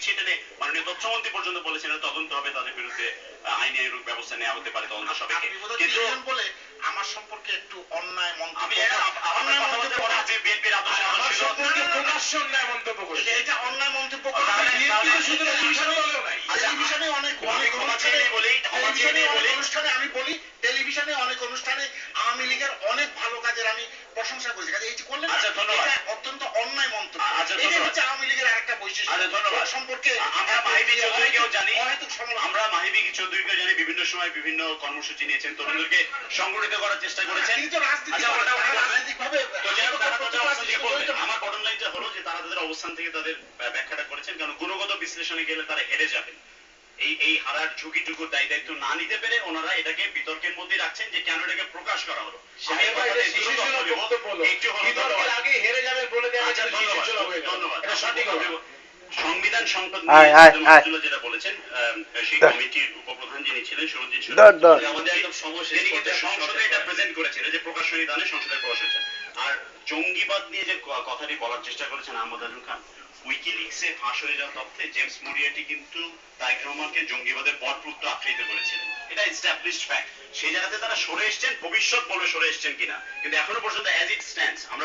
দিচ্ছি এটা নিয়ে মাননীয় তথ্যমন্ত্রী পর্যন্ত বলেছেন তদন্ত হবে, তাদের বিরুদ্ধে আইনি ব্যবস্থা নেওয়া হতে পারে তদন্ত সাপেক্ষে। কিন্তু বলে আমার সম্পর্কে একটু অন্যায় মন্তব্য, আমি বিএনপির আদর্শ আমার সম্পর্কে প্রকাশ্য অন্যায় মন্তব্য করেছে, এটা অন্যায় মন্তব্য শুধু টেলিভিশনে বলেও নাই, টেলিভিশনে অনেক অনুষ্ঠানে আমি বলি, টেলিভিশনে অনেক অনুষ্ঠানে আওয়ামী লীগের অনেক ভালো কাজের আমি প্রশংসা করেছি। কাজে এই যে করলেন এটা অত্যন্ত অন্যায় মন্তব্য। এটা হচ্ছে আওয়ামী লীগের আরেকটা বৈশিষ্ট্য। ধন্যবাদ। সম্পর্কে আমরা মাহিবী চৌধুরীকেও জানি, অহেতুক সমালোচনা। আমরা মাহিবী চৌধুরীকেও জানি বিভিন্ন সময় বিভিন্ন কর্মসূচি নিয়েছেন, তরুণদেরকে সংগঠিত করার চেষ্টা করেছেন। কিন্তু রাজনৈতিকভাবে আমার বটম লাইনটা হলো যে তারা তাদের অবস্থান থেকে তাদের ব্যাখ্যাটা করেছেন, কারণ গুণগত বিশ্লেষণে গেলে তারা হেরে যাবেন। এই হারার ঝুঁকিটুকু দায়িত্ব না নিতে পেরে ওনারা এটাকে বিতর্কের মধ্যে রাখছেন যে কেন এটাকে প্রকাশ করা হলো। সংবিধান সংসদ যেটা বলেছেন সেই কমিটির উপপ্রধান যিনি ছিলেন সুরজিৎ তিনি কিন্তু সংসদে এটা প্রেজেন্ট করেছেন যে প্রকাশনী দানে সংসদে প্রকাশ হয়েছে। আর জঙ্গিবাদ নিয়ে যে কথাটি বলার চেষ্টা করেছেন আহমদ আজম খান, উইকিলিক্সে ফাঁস হয়ে যাওয়া তথ্যে জেমস মুরিয়াটি কিন্তু তারেক রহমানকে জঙ্গিবাদের পরপুত্র আখ্যায়িত করেছিলেন। এটা এস্টাবলিশড ফ্যাক্ট। সেই জায়গাতে তারা সরে এসছেন, ভবিষ্যৎ বলে সরে এসছেন কিনা, কিন্তু এখনো পর্যন্ত অ্যাজ ইট স্ট্যান্ডস আমরা